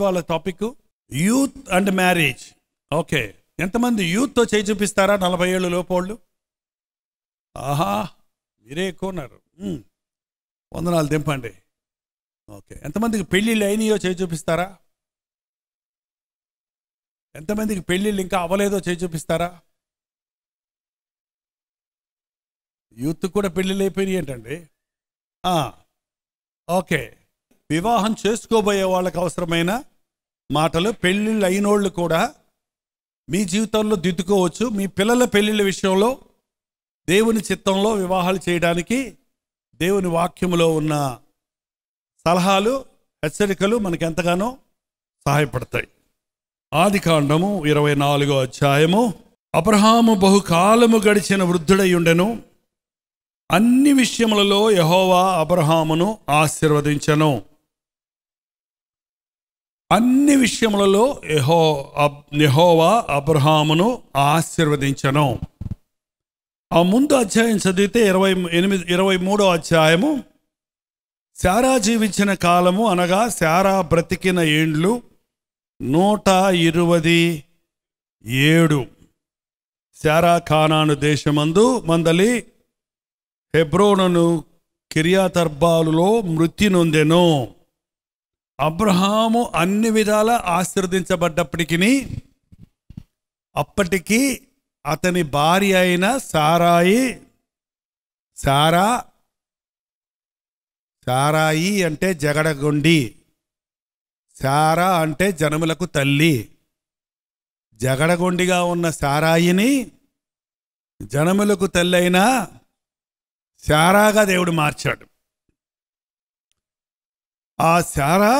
వాళ్ళ topic youth and marriage. Okay, ఎంతమంది యూత్తో చేయి చూపిస్తారా? 40 ఏళ్ళు లోపోళ్ళు. ఆహా, మీరే ఎక్కువ ఉన్నారు. వందనాలు దింపండి. ఓకే, ఎంతమందికి పెళ్ళిళ్ళు అయినాయో చేయి చూపిస్తారా? ఎంతమందికి పెళ్ళిళ్ళు ఇంకా అవ్వలేదో చేయి చూపిస్తారా? యూత్ కూడా పెళ్ళిళ్ళు అయిపోయినాయి ఏంటండి? ఓకే, వివాహం చేసుకోబోయే వాళ్ళకి అవసరమైన మాటలు. పెళ్ళిళ్ళు అయినోళ్ళు కూడా మీ జీవితంలో దిద్దుకోవచ్చు. మీ పిల్లల పెళ్ళిళ్ళ విషయంలో దేవుని చిత్తంలో వివాహాలు చేయడానికి దేవుని వాక్యములో ఉన్న సలహాలు, హెచ్చరికలు మనకు ఎంతగానో సహాయపడతాయి. ఆదికాండము 24వ అధ్యాయము. అబ్రహాము బహుకాలము గడిచిన వృద్ధుడై ఉండెను. అన్ని విషయములలో యెహోవా అబ్రహామును ఆశీర్వదించెను. అన్ని విషయములలో యెహోవా అబ్రహామును ఆశీర్వదించెను. ఆ ముందు అధ్యాయం చదివితే 23వ అధ్యాయము. శారా జీవించిన కాలము అనగా శారా బ్రతికిన ఏండ్లు 127. శారా కానాను దేశమందు మందలి హెబ్రోనును కిర్యాతర్బాలులో మృతి నొందెను. అబ్రహాము అన్ని విధాల ఆశీర్వదించబడ్డప్పటికీ అప్పటికి అతని భార్య అయిన సారాయి అంటే జగడగొండి, శారా అంటే జనములకు తల్లి. జగడగొండిగా ఉన్న సారాయిని జనములకు తల్లి అయిన శారాగా దేవుడు మార్చాడు. ఆ శారా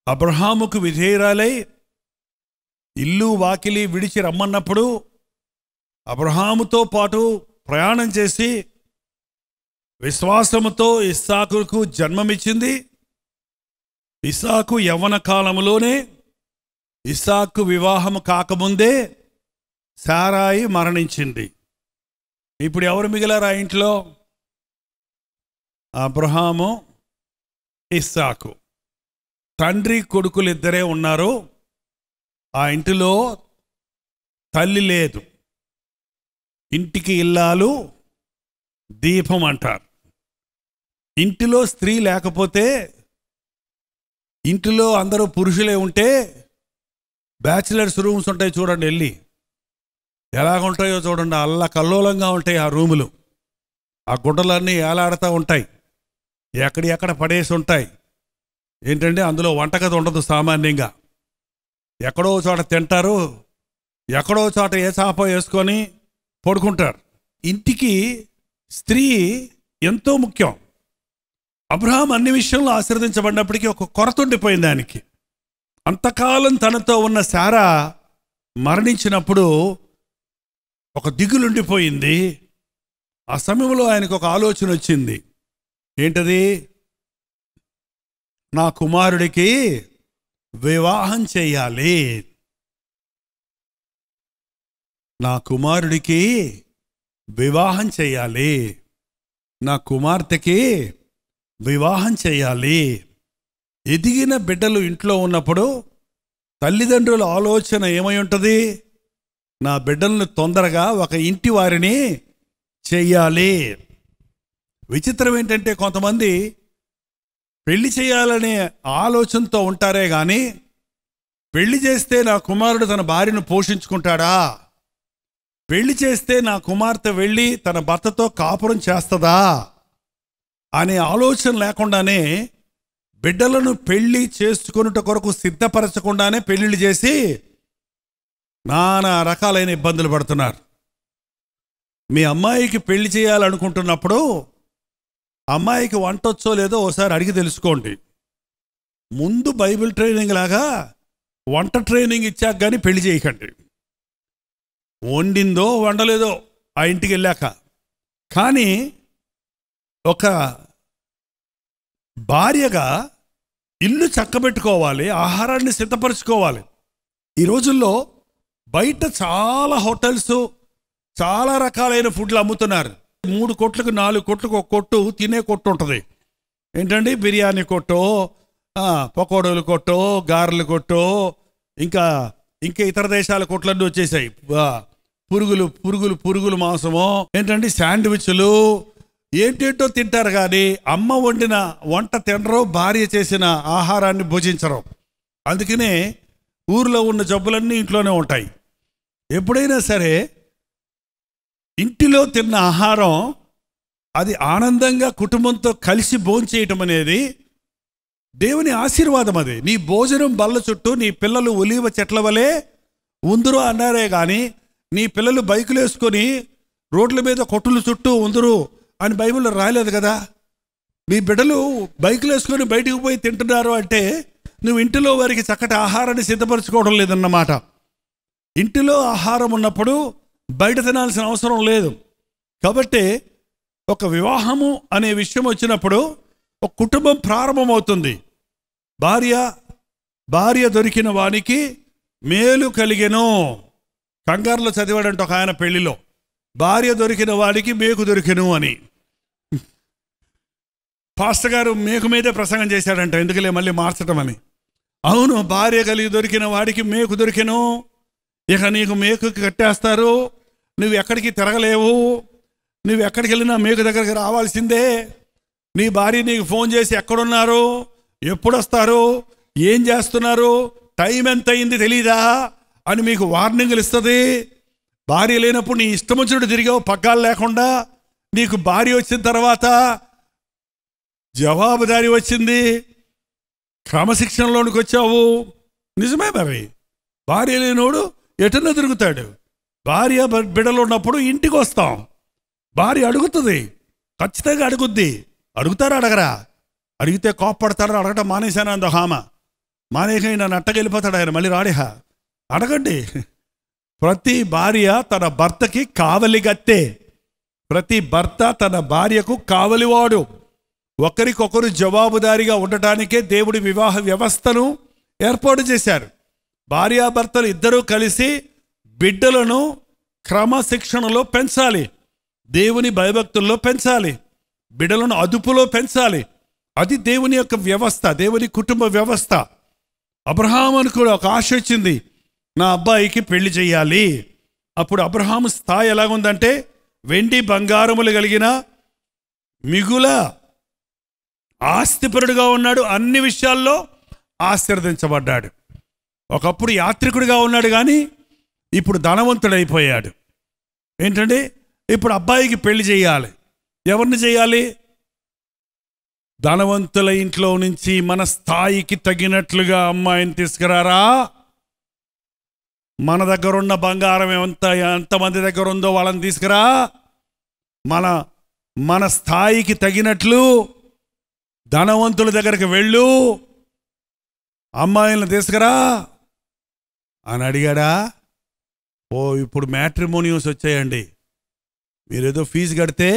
అబ్రహాముకు విధేయురాలై ఇల్లు వాకిలి విడిచి రమ్మన్నప్పుడు అబ్రహాముతో పాటు ప్రయాణం చేసి విశ్వాసముతో ఇస్సాకుకు జన్మమిచ్చింది. ఇస్సాకు యవ్వన కాలములోనే, ఇస్సాకు వివాహము కాకముందే శారాయి మరణించింది. ఇప్పుడు ఎవరు మిగిలారు ఆ ఇంట్లో? అబ్రహాము, ఇస్సాకు. తండ్రి కొడుకులు ఇద్దరే ఉన్నారు. ఆ ఇంటిలో తల్లి లేదు. ఇంటికి ఇల్లాలు దీపం అంటారు. ఇంటిలో స్త్రీ లేకపోతే, ఇంటిలో అందరూ పురుషులే ఉంటే, బ్యాచిలర్స్ రూమ్స్ ఉంటాయి చూడండి, వెళ్ళి ఎలాగుంటాయో చూడండి. అల్లా కల్లోలంగా ఉంటాయి ఆ రూములు. ఆ గుడ్డలన్నీ ఏలాడుతూ ఉంటాయి, ఎక్కడ పడేసి ఉంటాయి. ఏంటంటే అందులో వంటగది ఉండదు సామాన్యంగా. ఎక్కడో చోట తింటారు, ఎక్కడో చోట ఏ చాప వేసుకొని పడుకుంటారు. ఇంటికి స్త్రీ ఎంతో ముఖ్యం. అబ్రహాం అన్ని విషయంలో ఆశీర్వదించబడినప్పటికీ ఒక కొరత ఉండిపోయింది ఆయనకి. అంతకాలం తనతో ఉన్న శారా మరణించినప్పుడు ఒక దిగులుండిపోయింది. ఆ సమయంలో ఆయనకు ఒక ఆలోచన వచ్చింది. ఏంటది? నా కుమారుడికి వివాహం చేయాలి, నా కుమారుడికి వివాహం చేయాలి, నా కుమార్తెకి వివాహం చేయాలి. ఎదిగిన బిడ్డలు ఇంట్లో ఉన్నప్పుడు తల్లిదండ్రుల ఆలోచన ఏమై ఉంటుంది? నా బిడ్డలను తొందరగా ఒక ఇంటి వారిని చెయ్యాలి. విచిత్రం ఏంటంటే కొంతమంది పెళ్లి చేయాలనే ఆలోచనతో ఉంటారే కానీ పెళ్లి చేస్తే నా కుమారుడు తన భార్యను పోషించుకుంటాడా, పెళ్లి చేస్తే నా కుమార్తె వెళ్ళి తన భర్తతో కాపురం చేస్తుందా అనే ఆలోచన లేకుండానే బిడ్డలను పెళ్లి చేసుకున్నట కొరకు సిద్ధపరచకుండానే పెళ్లిళ్ళు చేసి నానా రకాలైన ఇబ్బందులు పడుతున్నారు. మీ అమ్మాయికి పెళ్లి చేయాలనుకుంటున్నప్పుడు అమ్మాయికి వంట వచ్చో లేదో ఒకసారి అడిగి తెలుసుకోండి. ముందు బైబిల్ ట్రైనింగ్ లాగా వంట ట్రైనింగ్ ఇచ్చాక కానీ పెళ్లి చేయకండి. వండిందో వండలేదో ఆ ఇంటికి వెళ్ళాక. కానీ ఒక భార్యగా ఇల్లు చక్కబెట్టుకోవాలి, ఆహారాన్ని సిద్ధపరచుకోవాలి. ఈ రోజుల్లో బయట చాలా హోటల్స్ చాలా రకాలైన ఫుడ్లు అమ్ముతున్నారు. 3 కొట్లకు 4 కొట్లకు ఒక కొట్టు తినే కొట్టు ఉంటుంది. ఏంటండి, బిర్యానీ కొట్టో పకోడీలు కొట్టో, గారెలు కొట్టో, ఇంకా ఇంకా ఇతర దేశాల కొట్లన్నీ వచ్చేసాయి. పురుగులు పురుగులు పురుగులు మాంసమో ఏంటంటే శాండ్విచ్లు ఏంటేంటో తింటారు. కానీ అమ్మ వండిన వంట తినరు, భార్య చేసిన ఆహారాన్ని భుజించరు. అందుకనే ఊర్లో ఉన్న జబ్బులన్నీ ఇంట్లోనే ఉంటాయి. ఎప్పుడైనా సరే ఇంటిలో తిన్న ఆహారం అది ఆనందంగా కుటుంబంతో కలిసి భోంచేయటం అనేది దేవుని ఆశీర్వాదం. అది నీ భోజనం బల్ల చుట్టూ నీ పిల్లలు ఒలీవ చెట్ల వలె ఉందురు అన్నారే కానీ నీ పిల్లలు బైకులు వేసుకొని రోడ్ల మీద కొట్టుల చుట్టూ ఉందురు అని బైబిల్లో రాయలేదు కదా. నీ బిడ్డలు బైకులు వేసుకొని బయటికి పోయి తింటున్నారు అంటే నువ్వు ఇంటిలో వారికి చక్కటి ఆహారాన్ని సిద్ధపరచుకోవడం లేదన్నమాట. ఇంటిలో ఆహారం ఉన్నప్పుడు బయట తినాల్సిన అవసరం లేదు. కాబట్టి ఒక వివాహము అనే విషయం వచ్చినప్పుడు ఒక కుటుంబం ప్రారంభమవుతుంది. భార్య దొరికిన వానికి మేలు కలిగెను. కంగారులో చదివాడంట ఒక ఆయన పెళ్లిలో, భార్య దొరికిన వాడికి మేకు దొరికెను అని. పాస్టర్ గారు మేకు మీదే ప్రసంగం చేశాడంట, ఎందుకులే మళ్ళీ మార్చటం అని. అవును, భార్య కలిగి దొరికిన వాడికి మేకు దొరికెను. ఇక నీకు మేకు కట్టేస్తారు, నువ్వు ఎక్కడికి తిరగలేవు, నువ్వు ఎక్కడికి వెళ్ళినా మేకు దగ్గరికి రావాల్సిందే. నీ భార్య నీకు ఫోన్ చేసి ఎక్కడున్నారు, ఎప్పుడు వస్తారు, ఏం చేస్తున్నారు, టైం ఎంత అయింది తెలీదా అని మీకు వార్నింగ్లు ఇస్తుంది. భార్య లేనప్పుడు నీ ఇష్టం వచ్చినట్టు తిరిగావు పగ్గాలు లేకుండా. నీకు భార్య వచ్చిన తర్వాత జవాబుదారీ వచ్చింది, క్రమశిక్షణలోనికి వచ్చావు. నిజమే, మరి భార్య లేనోడు ఎటన్నా తిరుగుతాడు. భార్య బిడ్డలు ఉన్నప్పుడు ఇంటికి వస్తాం, భార్య అడుగుతుంది, ఖచ్చితంగా అడుగుద్ది. అడుగుతారా అడగరా? అడిగితే కోప్పడతారా? అడగటం మానేశాను అంద హామ. మానేకైనా నట్టకెళ్ళిపోతాడు ఆయన, మళ్ళీ రాడిహా. అడగండి. ప్రతి భార్య తన భర్తకి కావలిగత్తే, ప్రతి భర్త తన భార్యకు కావలివాడు. ఒకరికొకరు జవాబుదారీగా ఉండటానికే దేవుడి వివాహ వ్యవస్థను ఏర్పాటు చేశారు. భార్యాభర్తలు ఇద్దరూ కలిసి బిడ్డలను క్రమశిక్షణలో పెంచాలి, దేవుని భయభక్తుల్లో పెంచాలి, బిడ్డలను అదుపులో పెంచాలి. అది దేవుని యొక్క వ్యవస్థ, దేవుని కుటుంబ వ్యవస్థ. అబ్రహాముకు కూడా ఒక ఆశ వచ్చింది, నా అబ్బాయికి పెళ్లి చేయాలి. అప్పుడు అబ్రహాము స్థాయి ఎలాగుందంటే వెండి బంగారములు కలిగిన మిగుల ఆస్తిపరుడుగా ఉన్నాడు. అన్ని విషయాల్లో ఆశీర్వదించబడ్డాడు. ఒకప్పుడు యాత్రికుడిగా ఉన్నాడు కానీ ఇప్పుడు ధనవంతుడైపోయాడు. ఏంటంటే ఇప్పుడు అబ్బాయికి పెళ్లి చేయాలి. ఎవరిని చేయాలి? ధనవంతుల ఇంట్లో నుంచి మన స్థాయికి తగినట్లుగా అమ్మాయిని తీసుకురారా. మన దగ్గర ఉన్న బంగారం ఎంతమంది దగ్గర ఉందో వాళ్ళని తీసుకురా. మన స్థాయికి తగినట్లు ధనవంతుల దగ్గరికి వెళ్ళు, అమ్మాయిలను తీసుకురా అని అడిగాడా? ఇప్పుడు మ్యాట్రిమోనియల్స్ వచ్చాయండి. మీరేదో ఫీజు కడితే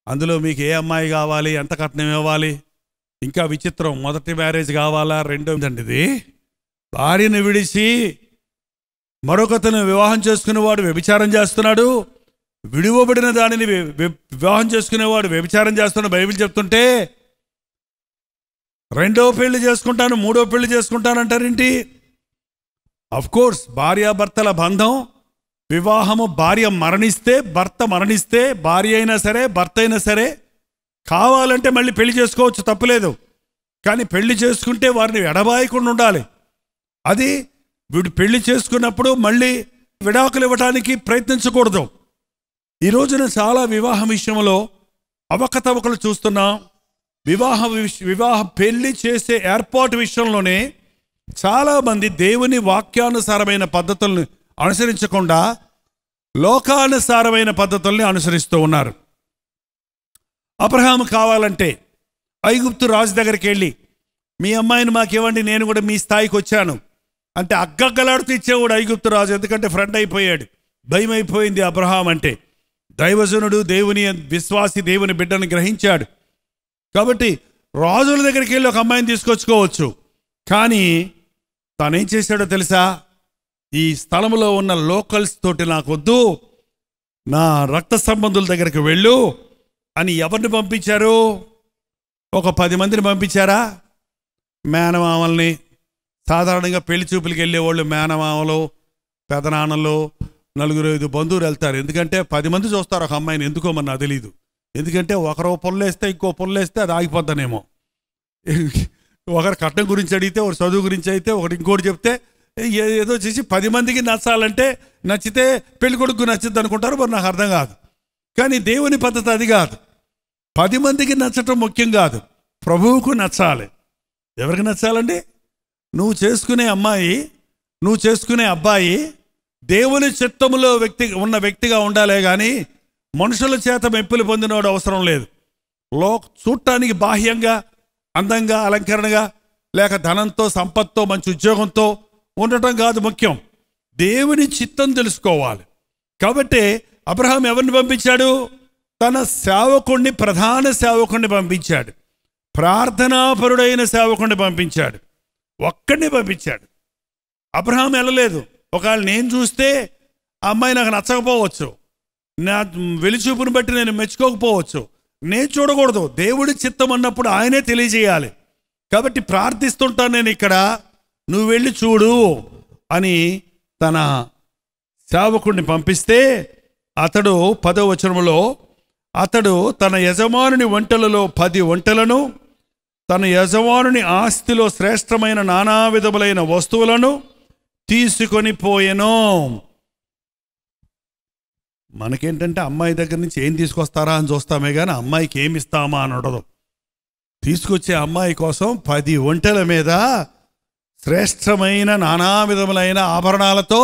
అందులో మీకు ఏ అమ్మాయి కావాలి, ఎంత కట్నం ఇవ్వాలి, ఇంకా విచిత్రం, మొదటి మ్యారేజ్ కావాలా, రెండోదండి ఇది. భార్యను విడిచి మరొకతను వివాహం చేసుకునేవాడు వ్యభిచారం చేస్తున్నాడు, విడివబడిన దానిని వివాహం చేసుకునేవాడు వ్యభిచారం చేస్తున్నాడు బైబిల్ చెప్తుంటే, రెండో పెళ్లి చేసుకుంటాను, మూడో పెళ్లి చేసుకుంటానంటారేంటి? అఫ్కోర్స్ భార్యాభర్తల బంధం, వివాహము, భార్య మరణిస్తే, భర్త మరణిస్తే, భార్య అయినా సరే భర్త అయినా సరే కావాలంటే మళ్ళీ పెళ్లి చేసుకోవచ్చు, తప్పులేదు. కానీ పెళ్లి చేసుకుంటే వారిని ఎడబాయకుండా ఉండాలి. అది వీడు పెళ్లి చేసుకున్నప్పుడు మళ్ళీ విడాకులు ఇవ్వడానికి ప్రయత్నించకూడదు. ఈ రోజున చాలా వివాహం విషయంలో అవకతవకలు చూస్తున్నాం. వివాహ పెళ్లి చేసే ఏర్పాటు విషయంలోనే చాలామంది దేవుని వాక్యానుసారమైన పద్ధతులను అనుసరించకుండా లోకానుసారమైన పద్ధతుల్ని అనుసరిస్తూ ఉన్నారు. అబ్రహాము కావాలంటే ఐగుప్తు రాజు దగ్గరికి వెళ్ళి, మీ అమ్మాయిని మాకివ్వండి, నేను కూడా మీ స్థాయికి వచ్చాను అంటే అగ్గగ్గలాడుతూ ఇచ్చేవాడు ఐగుప్తు రాజు. ఎందుకంటే ఫ్రెండ్ అయిపోయాడు, భయం అయిపోయింది. అబ్రహాం అంటే దైవజనుడు, దేవుని విశ్వాసి, దేవుని బిడ్డను గ్రహించాడు. కాబట్టి రాజుల దగ్గరికి వెళ్ళి ఒక అమ్మాయిని తీసుకొచ్చుకోవచ్చు. కానీ తానేం చేశాడో తెలుసా? ఈ స్థలంలో ఉన్న లోకల్స్ తోటి నాకొద్దు, నా రక్త సంబంధుల దగ్గరికి వెళ్ళు అని ఎవరిని పంపించారు? ఒక 10 మందిని పంపించారా? మేనమామల్ని, సాధారణంగా పెళ్లి చూపులకి వెళ్ళేవాళ్ళు మేనమామలు, పెదనాన్నలు, 4-5 బంధువులు వెళ్తారు. ఎందుకంటే 10 మంది చూస్తారు ఒక అమ్మాయిని, ఎందుకో మరి నాకు తెలీదు. ఎందుకంటే ఒకరు పొల్లేస్తే ఇంకో పొల్లేస్తే అది ఆగిపోద్దనేమో. ఒకరు కట్నం గురించి అడిగితే, ఒకరు చదువు గురించి అయితే, ఒకటి ఇంకోటి చెప్తే ఏదో చేసి 10 మందికి నచ్చాలంటే, నచ్చితే పెళ్లి కొడుకు నచ్చిద్ది అనుకుంటారు. మరి నాకు అర్థం కాదు. కానీ దేవుని పద్ధతి అది కాదు. 10 మందికి నచ్చటం ముఖ్యం కాదు, ప్రభువుకు నచ్చాలి. ఎవరికి నచ్చాలండి? నువ్వు చేసుకునే అమ్మాయి, నువ్వు చేసుకునే అబ్బాయి దేవుని చిత్తములో ఉన్న వ్యక్తిగా ఉండాలే కానీ మనుషుల చేత మెప్పులు పొందినవాడు అవసరం లేదు. చూడటానికి బాహ్యంగా, అందంగా, అలంకరణగా, లేక ధనంతో, సంపత్తో, మంచి ఉద్యోగంతో ఉండటం కాదు ముఖ్యం. దేవుని చిత్తం తెలుసుకోవాలి. కాబట్టి అబ్రహాం ఎవరిని పంపించాడు? తన సేవకుణ్ణి, ప్రధాన సేవకుణ్ణి పంపించాడు. ప్రార్థనాపరుడైన సేవకుణ్ణి పంపించాడు. ఒక్కడిని పంపించాడు. అబ్రహాం వెళ్ళలేదు. ఒకవేళ నేను చూస్తే ఆ అమ్మాయి నాకు నచ్చకపోవచ్చు, నా వెలిచూపుని బట్టి నేను మెచ్చుకోకపోవచ్చు, నేను చూడకూడదు. దేవుడి చిత్తం అన్నప్పుడు ఆయనే తెలియజేయాలి. కాబట్టి ప్రార్థిస్తుంటాను నేను ఇక్కడ, నువ్వు వెళ్ళి చూడు అని తన సేవకుడిని పంపిస్తే అతడు 10వ వచనములో, అతడు తన యజమానుని వంటలలో 10 వంటలను, తన యజమానుని ఆస్తిలో శ్రేష్టమైన నానా విధములైన వస్తువులను తీసుకొని పోయెను. మనకేంటంటే అమ్మాయి దగ్గర నుంచి ఏం తీసుకొస్తారా అని చూస్తామే కానీ అమ్మాయికి ఏమి ఇస్తామా అని ఉండదు. తీసుకొచ్చే అమ్మాయి కోసం 10 వంటల మీద శ్రేష్టమైన నానా విధములైన ఆభరణాలతో,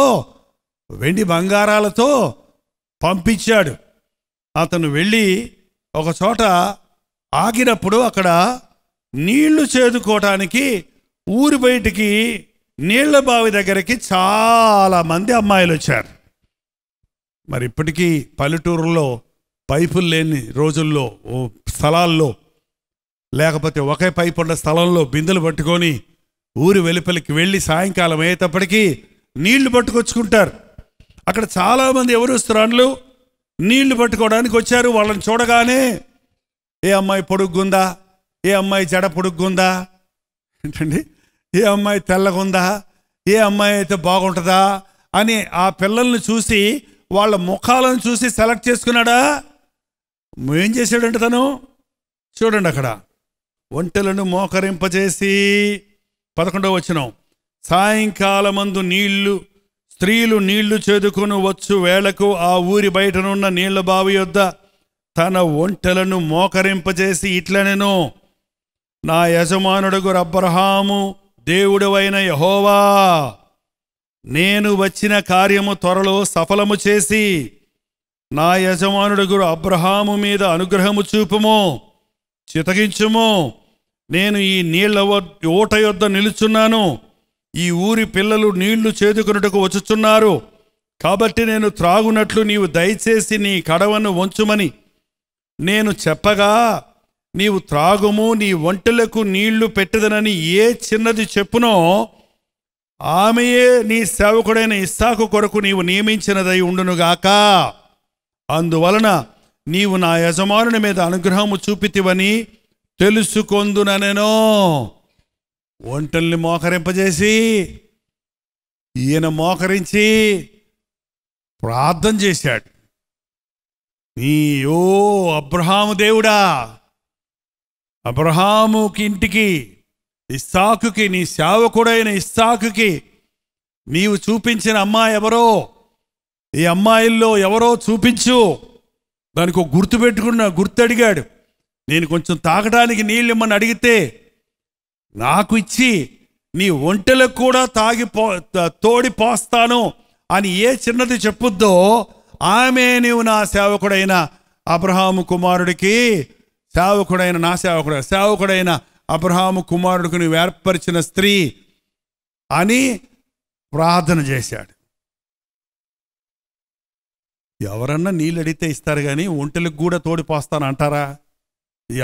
వెండి బంగారాలతో పంపించాడు. అతను వెళ్ళి ఒక చోట ఆగినప్పుడు అక్కడ నీళ్లు చేదుకోవటానికి ఊరి బయటికి నీళ్ల బావి దగ్గరికి చాలామంది అమ్మాయిలు వచ్చారు. మరి ఇప్పటికీ పల్లెటూరులో పైపులు లేని రోజుల్లో, స్థలాల్లో, లేకపోతే ఒకే పైపు ఉన్న స్థలంలో బిందెలు పట్టుకొని ఊరి వెలుపలికి వెళ్ళి సాయంకాలం అయ్యేటప్పటికీ నీళ్లు పట్టుకొచ్చుకుంటారు. అక్కడ చాలామంది ఎవరు వస్తున్నారు, నీళ్లు పట్టుకోవడానికి వచ్చారు. వాళ్ళని చూడగానే ఏ అమ్మాయి పొడుగ్గుందా, ఏ అమ్మాయి జడ పొడుగ్గుందా, ఏంటండి, ఏ అమ్మాయి తెల్లగుందా, ఏ అమ్మాయి అయితే బాగుంటుందా అని ఆ పిల్లల్ని చూసి, వాళ్ళ ముఖాలను చూసి సెలెక్ట్ చేసుకున్నాడా? ఏం చేశాడంటే తను, చూడండి అక్కడ, ఒంటెలను మోకరింపజేసి 11వ వచనం, సాయంకాలమందు స్త్రీలు నీళ్లు చేదుకొని వచ్చు వేళకు ఆ ఊరి బయటనున్న నీళ్ల బావి యొద్ద తన ఒంటెలను మోకరింపజేసి ఇట్లనెను, నా యజమానుడుగు అబ్రహాము దేవుడవైన యెహోవా, నేను వచ్చిన కార్యము త్వరలో సఫలము చేసి నా యజమానుడుగు అబ్రహాము మీద అనుగ్రహము చూపుము, చితగించుము. నేను ఈ నీళ్ల ఊట యొద్ద నిలుచున్నాను. ఈ ఊరి పిల్లలు నీళ్లు చేదుకొనుటకు వచ్చుచున్నారు. కాబట్టి నేను త్రాగునట్లు నీవు దయచేసి నీ కడవను వంచుమని నేను చెప్పగా, నీవు త్రాగుము, నీ ఒంటెలకు నీళ్లు పెట్టదనని ఏ చిన్నది చెప్పునో ఆమెయే నీ సేవకుడైన ఇస్సాకు కొరకు నీవు నియమించినదై ఉండునుగాక. అందువలన నీవు నా యజమానుని మీద అనుగ్రహము చూపితివని తెలుసుకొందుననెను. ఒంటల్ని మోకరింపజేసి ఈయన మోకరించి ప్రార్థన చేశాడు. ఓ అబ్రహాము దేవుడా, అబ్రహాముకి ఇంటికి, ఇస్సాకుకి, నీ సేవకుడైన ఇస్సాకుకి నీవు చూపించిన అమ్మాయి ఎవరో, ఈ అమ్మాయిల్లో ఎవరో చూపించు. దానికి ఒక గుర్తు అడిగాడు. నేను కొంచెం తాగడానికి నీళ్ళు ఇమ్మని అడిగితే నాకు ఇచ్చి నీ ఒంటెలకు కూడా తోడి పోస్తాను అని ఏ చిన్నది చెప్పుద్దో ఆమె నీవు నా సేవకుడైన అబ్రహాము కుమారుడికి, సేవకుడైన అబ్రహాము కుమారుడికి నువ్వు ఏర్పరిచిన స్త్రీ అని ప్రార్థన చేశాడు. ఎవరన్నా నీళ్ళు అడిగితే ఇస్తారు కానీ ఒంటెలకు కూడా తోడిపోస్తాను అంటారా?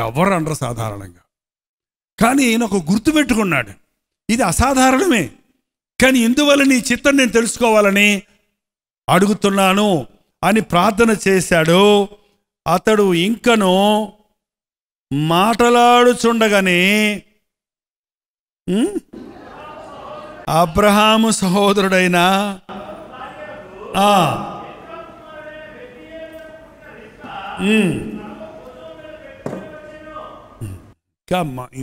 ఎవరు అనరు సాధారణంగా. కానీ ఈయన ఒక గుర్తుపెట్టుకున్నాడు, ఇది అసాధారణమే, కానీ ఇందువల్ల నీ చిత్తం నేను తెలుసుకోవాలని అడుగుతున్నాను అని ప్రార్థన చేశాడు. అతడు ఇంకను మాటలాడుచుండగానే అబ్రహాము సహోదరుడైన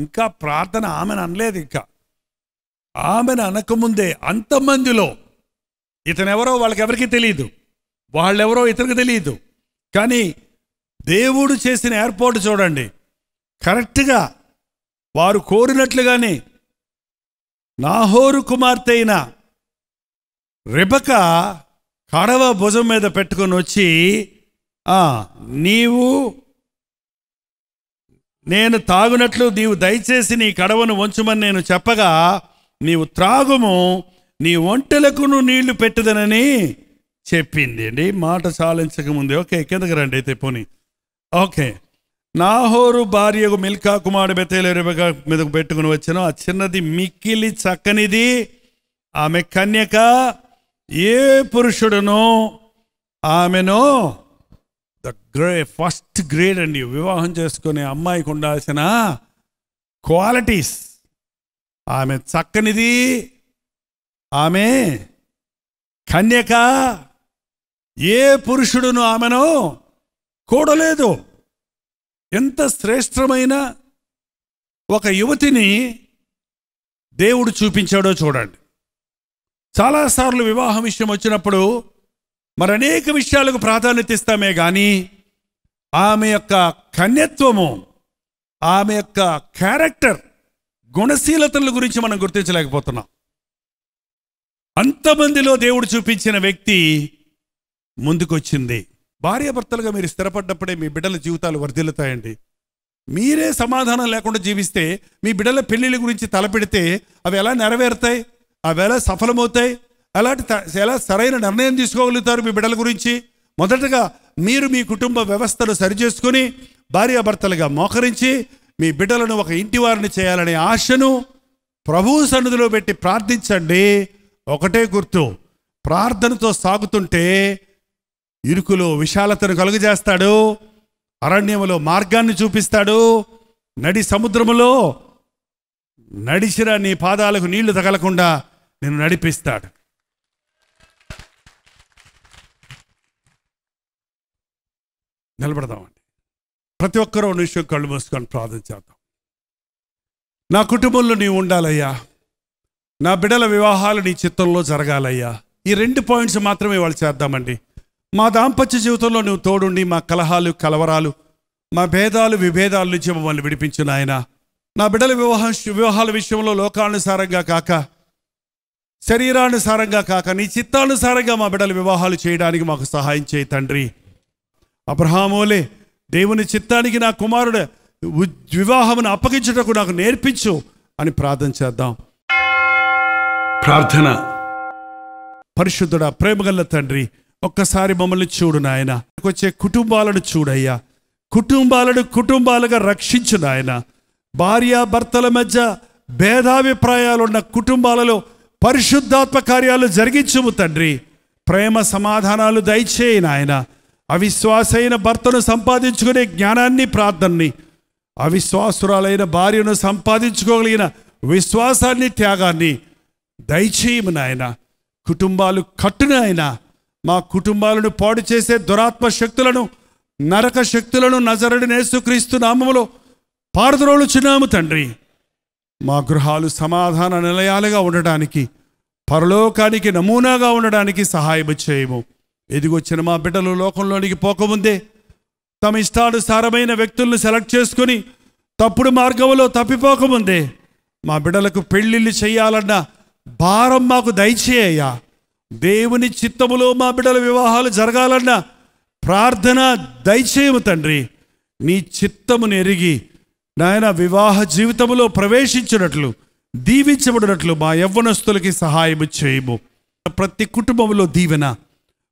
ఇంకా ప్రార్థన ఆమెను అనలేదు. ఇంకా ఆమెను అనకముందే అంతమందిలో ఇతనెవరో వాళ్ళకెవరికి తెలియదు, వాళ్ళెవరో ఇతనికి తెలియదు. కానీ దేవుడు చేసిన ఏర్పాటు చూడండి. కరెక్ట్గా వారు కోరినట్లుగానే నాహోరు కుమార్తె అయిన రెబెకా కడవ భుజం మీద పెట్టుకొని వచ్చి, నేను తాగునట్లు నీవు దయచేసి నీ కడవను వంచుమని నేను చెప్పగా నీవు త్రాగుము, నీ ఒంటెలకును నీళ్లు పెట్టుదనని చెప్పింది అండి. మాట చాలించకముందే ఓకే కిందకి రండి అయితే పోనీ. ఓకే, నాహోరు భార్యకు మిల్కా కుమారుడు బెతేలు రెబెకా మీదకు పెట్టుకుని వచ్చాను. ఆ చిన్నది మిక్కిలి చక్కనిది, ఆమె కన్యక, ఏ పురుషుడును ఆమెను ఫస్ట్ గ్రేడ్ అండి. వివాహం చేసుకునే అమ్మాయికి ఉండాల్సిన క్వాలిటీస్, ఆమె చక్కనిది, ఆమె కన్యక, ఏ పురుషుడును ఆమెను కూడలేదు. ఎంత శ్రేష్టమైన ఒక యువతిని దేవుడు చూపించాడో చూడండి. చాలాసార్లు వివాహం విషయం వచ్చినప్పుడు మరి అనేక విషయాలకు ప్రాధాన్యత ఇస్తామే కానీ ఆమె యొక్క కన్యత్వము, ఆమె యొక్క క్యారెక్టర్, గుణశీలతల గురించి మనం గుర్తించలేకపోతున్నాం. అంతమందిలో దేవుడు చూపించిన వ్యక్తి ముందుకొచ్చింది. భార్యాభర్తలుగా మీరు స్థిరపడ్డప్పుడే మీ బిడ్డల జీవితాలు వర్ధిల్లుతాయండి. మీరే సమాధానం లేకుండా జీవిస్తే, మీ బిడ్డల పెళ్లిళ్ళ గురించి తలపెడితే అవి ఎలా నెరవేరుతాయి, అవి ఎలా సఫలమవుతాయి, ఎలా సరైన నిర్ణయం తీసుకోగలుగుతారు మీ బిడ్డల గురించి? మొదటగా మీరు మీ కుటుంబ వ్యవస్థను సరిచేసుకొని భార్యాభర్తలుగా మోకరించి మీ బిడ్డలను ఒక ఇంటి వారిని చేయాలనే ఆశను ప్రభువు సన్నిధిలో పెట్టి ప్రార్థించండి. ఒకటే గుర్తు, ప్రార్థనతో సాగుతుంటే ఇరుకులో విశాలతను కలుగజేస్తాడు, అరణ్యములో మార్గాన్ని చూపిస్తాడు, నడి సముద్రములో నడిచిన నీ పాదాలకు నీళ్లు తగలకుండా నిన్ను నడిపిస్తాడు. నిలబడదామండి. ప్రతి ఒక్కరూ నిమిషం కళ్ళు మూసుకొని ప్రార్థన చేద్దాం. నా కుటుంబంలో నీవు ఉండాలయ్యా, నా బిడ్డల వివాహాలు నీ చిత్తంలో జరగాలయ్యా. ఈ 2 పాయింట్స్ మాత్రమే వాళ్ళు చేద్దామండి. మా దాంపత్య జీవితంలో నువ్వు తోడుండి మా కలహాలు, కలవరాలు, మా భేదాలు, విభేదాల నుంచి మమ్మల్ని విడిపించు నాయన. నా బిడ్డల వివాహాల విషయంలో లోకానుసారంగా కాక, శరీరానుసారంగా కాక, నీ చిత్తానుసారంగా మా బిడ్డల వివాహాలు చేయడానికి మాకు సహాయం చేయి తండ్రి. అబ్రహామోలే దేవుని చిత్తానికి నా కుమారుడు వివాహమును అప్పగించుటకు నాకు నేర్పించు అని ప్రార్థన చేద్దాం. ప్రార్థన. పరిశుద్ధుడా, ప్రేమగల్ల తండ్రి, ఒక్కసారి మమ్మల్ని చూడు నాయన. వచ్చే కుటుంబాలను చూడయ్యా, కుటుంబాలుగా రక్షించు నాయన. భార్యాభర్తల మధ్య భేదాభిప్రాయాలున్న కుటుంబాలలో పరిశుద్ధాత్మ కార్యాలు జరిగించుము తండ్రి. ప్రేమ సమాధానాలు దయచేయి నాయన. అవిశ్వాసైన భర్తను సంపాదించుకునే జ్ఞానాన్ని, ప్రార్థనని, అవిశ్వాసురాలైన భార్యను సంపాదించుకోగలిగిన విశ్వాసాన్ని, త్యాగాన్ని దయచేయము నాయన. కుటుంబాలు కట్టునాయన. మా కుటుంబాలను పాడు చేసే దురాత్మ శక్తులను, నరక శక్తులను నజరుడైన యేసుక్రీస్తు నామములో పారద్రోలుచున్నాము తండ్రి. మా గృహాలు సమాధాన నిలయాలుగా ఉండడానికి, పరలోకానికి నమూనాగా ఉండడానికి సహాయం చేయము. ఎదిగొచ్చిన మా బిడ్డలు లోకంలోనికి పోకముందే తమ ఇష్టానుసారమైన వ్యక్తులను సెలెక్ట్ చేసుకుని తప్పుడు మార్గంలో తప్పిపోకముందే మా బిడ్డలకు పెళ్ళిళ్ళు చేయాలన్న భారం మాకు దయచేయ్యా. దేవుని చిత్తములో మా బిడ్డల వివాహాలు జరగాలన్న ప్రార్థన దయచేయము తండ్రి. నీ చిత్తమును ఎరిగి నాయన వివాహ జీవితంలో ప్రవేశించినట్లు, దీవించబడినట్లు మా యవ్వనస్తులకి సహాయము చేయము. ప్రతి కుటుంబంలో దీవెన,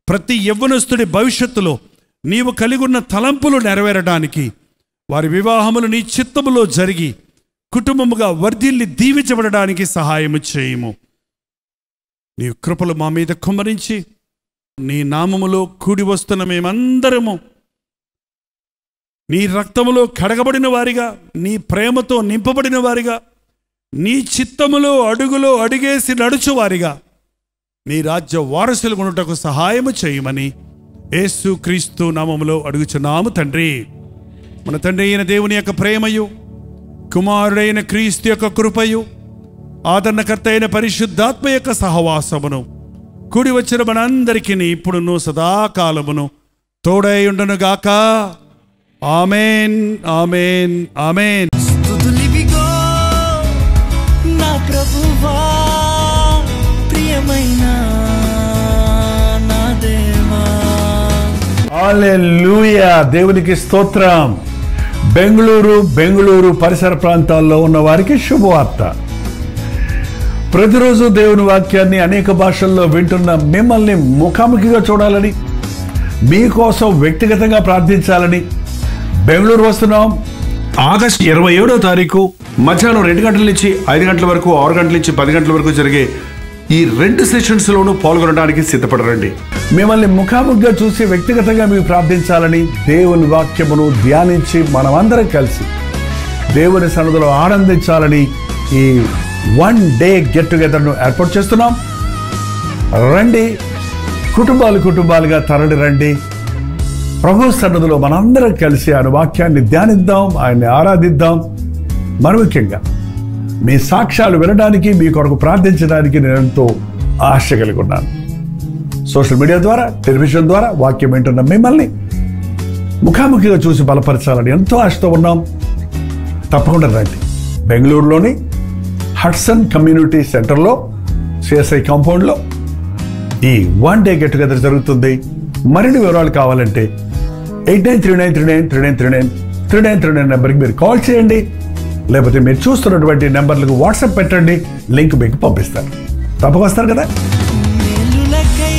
ప్రతి యవ్వనస్తుడి భవిష్యత్తులో నీవు కలిగి ఉన్న తలంపులు నెరవేరడానికి, వారి వివాహములు నీ చిత్తములో జరిగి కుటుంబముగా వర్ధిల్లి దీవించబడడానికి సహాయము చేయము. నీ కృపలు మా మీద కుమ్మరించి నీ నామములో కూడి వస్తున్న మేమందరము నీ రక్తములో కడగబడిన వారిగా, నీ ప్రేమతో నింపబడిన వారిగా, నీ చిత్తములో అడుగులో అడిగేసి నడుచువారిగా నీ రాజ్య వారసులు కొనుటకు సహాయము చేయమని యేసు క్రీస్తు నామములో అడుగుచున్నాము తండ్రి. మన తండ్రి అయిన దేవుని యొక్క ప్రేమయు, కుమారుడైన క్రీస్తు యొక్క కృపయు, ఆదరణకర్త అయిన పరిశుద్ధాత్మ యొక్క సహవాసమును కూడి వచ్చిన మనందరికీ ఇప్పుడును సదాకాలమును తోడై ఉండును గాక. ఆమేన్, ఆమేన్, ఆమేన్. స్తుతులివిగో నా ప్రభువా, ప్రియమైన నా దేవా. హల్లెలూయా, దేవునికి స్తోత్రం. బెంగళూరు పరిసర ప్రాంతాల్లో ఉన్న వారికి శుభవార్త. ప్రతిరోజు దేవుని వాక్యాన్ని అనేక భాషల్లో వింటున్న మిమ్మల్ని ముఖాముఖిగా చూడాలని, మీకోసం వ్యక్తిగతంగా ప్రార్థించాలని బెంగళూరు వస్తున్నాం. ఆగస్టు 27వ తారీఖు మధ్యాహ్నం 2 గంటల నుంచి 5 గంటల వరకు, 6 గంటల నుంచి 10 గంటల వరకు జరిగే ఈ 2 సెషన్స్లోనూ పాల్గొనడానికి సిద్ధపడరండి. మిమ్మల్ని ముఖాముఖిగా చూసి వ్యక్తిగతంగా మీకు ప్రార్థించాలని, దేవుని వాక్యమును ధ్యానించి మనమందరం కలిసి దేవుని సన్నిధిలో ఆనందించాలని ఈ 1 డే గెట్ టుగెదర్ను ఏర్పాటు చేస్తున్నాం. రండి, కుటుంబాలుగా తరలి రండి. ప్రభు సన్నిధిలో మనందరం కలిసి ఆయన వాక్యాన్ని ధ్యానిద్దాం, ఆయన్ని ఆరాధిద్దాం. మరి ముఖ్యంగా మీ సాక్ష్యాలు వినడానికి, మీ కొరకు ప్రార్థించడానికి నేను ఎంతో ఆశ కలిగి ఉన్నాను. సోషల్ మీడియా ద్వారా, టెలివిజన్ ద్వారా వాక్యం వింటున్న మిమ్మల్ని ముఖాముఖిగా చూసి బలపరచాలని ఎంతో ఆశతో ఉన్నాం. తప్పకుండా రండి. బెంగళూరులోని హడ్సన్ కమ్యూనిటీ సెంటర్లో, సిఎస్ఐ కాంపౌండ్లో ఈ 1 డే గెట్ టుగెదర్ జరుగుతుంది. మరిన్ని వివరాలు కావాలంటే 8939393939 నెంబర్కి మీరు కాల్ చేయండి, లేకపోతే మీరు చూస్తున్నటువంటి నెంబర్లకు వాట్సాప్ పెట్టండి, లింక్ మీకు పంపిస్తారు. తప్పక వస్తారు కదా. మేలులకై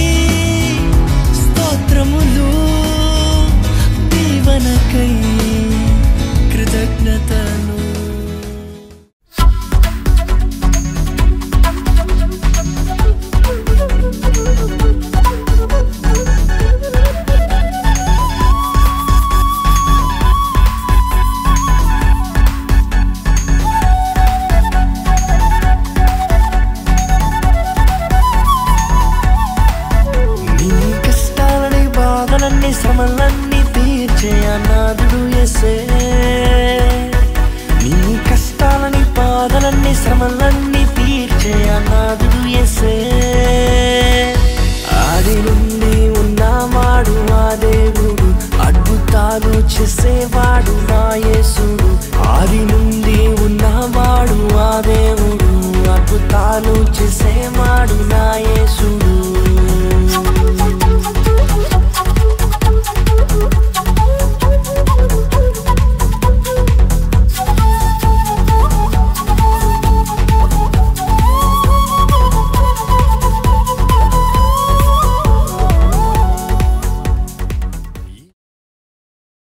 స్తోత్రములు, దీవెనకై కృతజ్ఞతలు. శ్రమలన్నీ తీర్చే అనాథుడు యేసే. నీ కష్టాలని బాధలన్నీ శ్రమలన్నీ తీర్చే అనాథుడు యేసే. ఆది నుండి ఉన్నవాడు ఆ దేవుడు, అద్భుతాలు చేసేవాడు నా యేసుడు. ఆది నుండి ఉన్నవాడు ఆ దేవుడు, అద్భుతాలు చేసేవాడు నా యేసు.